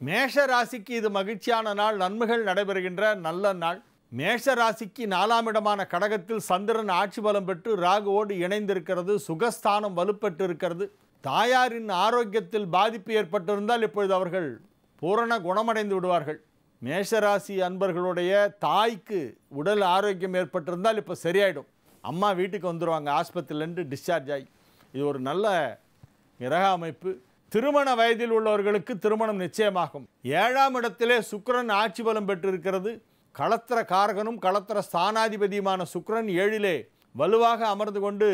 மேஷ ராசிக்கு இது மகிழ்ச்சியான நாள், நன்மைகள் நடைபெறுகின்ற நல்ல நாள். மேஷ ராசிக்கு 4ஆம் இடமான கடகத்தில் சந்திரன் ஆட்சி பலம் பெற்று ராகுவோடு இணைந்திருக்கிறது. சுகஸ்தானம் வலுப்பெற்று இருக்கிறது. தாயாரின் ஆரோக்கியத்தில் பாதிப்பு ஏற்பட்டிருந்தால் இப்பொழுது அவர்கள் பூரண குணமடைந்து விடுவார்கள். மேஷராசி அன்பர்களுடைய தாய்க்கு உடல் ஆரோக்கியம் ஏற்பட்டிருந்தால் இப்போ சரியாயிடும். அம்மா வீட்டுக்கு வந்துடுவாங்க, ஆஸ்பத்திரியிலேருந்து டிஸ்சார்ஜ் ஆகி. இது ஒரு நல்ல கிரக அமைப்பு. திருமண வயதில் உள்ளவர்களுக்கு திருமணம் நிச்சயமாகும். 7ஆம் இடத்திலே சுக்கிரன் ஆட்சி பலம் பெற்றிருக்கிறது. களத்திர காரகனும் களத்திர ஸ்தானாதிபதியுமான சுக்கிரன் 7லே வலுவாக அமர்ந்து கொண்டு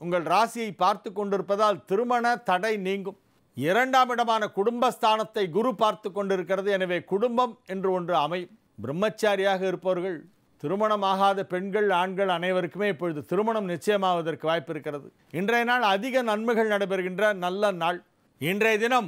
உங்கள் ராசியை பார்த்து கொண்டிருப்பதால் திருமண தடை நீங்கும். 2ஆம் இடமான குடும்பஸ்தானத்தை குரு பார்த்து கொண்டிருக்கிறது. எனவே குடும்பம் என்று ஒன்று அமையும். பிரம்மச்சாரியாக இருப்பவர்கள், திருமணமாகாத பெண்கள் ஆண்கள் அனைவருக்குமே இப்பொழுது திருமணம் நிச்சயமாவதற்கு வாய்ப்பு இருக்கிறது. இன்றைய நாள் அதிக நன்மைகள் நடைபெறுகின்ற நல்ல நாள். இன்றைய தினம்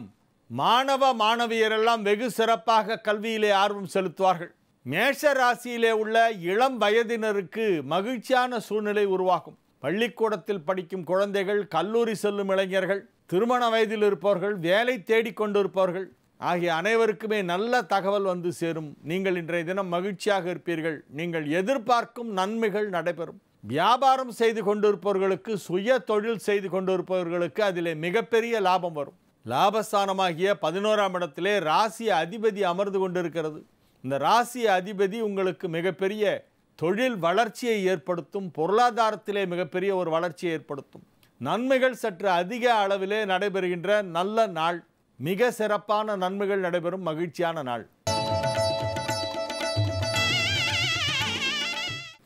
மாணவ மாணவியரெல்லாம் வெகு சிறப்பாக கல்வியிலே ஆர்வம் செலுத்துவார்கள். மேஷ ராசியிலே உள்ள இளம் வயதினருக்கு மகிழ்ச்சியான சூழ்நிலை உருவாகும். பள்ளிக்கூடத்தில் படிக்கும் குழந்தைகள், கல்லூரி செல்லும் இளைஞர்கள், திருமண வயதில் இருப்பவர்கள், வேலை தேடிக்கொண்டிருப்பவர்கள் ஆகிய அனைவருக்குமே நல்ல தகவல் வந்து சேரும். நீங்கள் இன்றைய தினம் மகிழ்ச்சியாக இருப்பீர்கள். நீங்கள் எதிர்பார்க்கும் நன்மைகள் நடைபெறும். வியாபாரம் செய்து கொண்டிருப்பவர்களுக்கு, சுய தொழில் செய்து கொண்டிருப்பவர்களுக்கு அதிலே மிகப்பெரிய லாபம் வரும். லாபஸ்தானமாகிய 11ஆம் இடத்திலே ராசி அதிபதி அமர்ந்து கொண்டிருக்கிறது. இந்த ராசி அதிபதி உங்களுக்கு மிகப்பெரிய தொழில் வளர்ச்சியை ஏற்படுத்தும். பொருளாதாரத்திலே மிகப்பெரிய ஒரு வளர்ச்சியை ஏற்படுத்தும். நன்மைகள் சற்று அதிக அளவிலே நடைபெறுகின்ற நல்ல நாள். மிக சிறப்பான நன்மைகள் நடைபெறும் மகிழ்ச்சியான நாள்.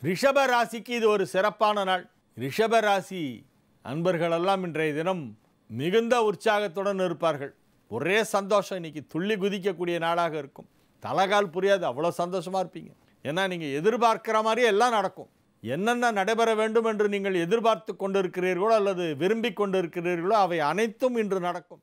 ரிஷப ராசிக்கு இது ஒரு சிறப்பான நாள். ரிஷப ராசி அன்பர்களெல்லாம் இன்றைய தினம் மிகுந்த உற்சாகத்துடன் இருப்பார்கள். ஒரே சந்தோஷம். இன்னைக்கு துள்ளி குதிக்கக்கூடிய நாளாக இருக்கும். தலகால் புரியாது, அவ்வளோ சந்தோஷமாக இருப்பீங்க. ஏன்னா நீங்கள் எதிர்பார்க்கிற மாதிரியே எல்லாம் நடக்கும். என்னென்ன நடைபெற வேண்டும் என்று நீங்கள் எதிர்பார்த்து கொண்டிருக்கிறீர்களோ அல்லது விரும்பி கொண்டிருக்கிறீர்களோ அவை அனைத்தும் இன்று நடக்கும்.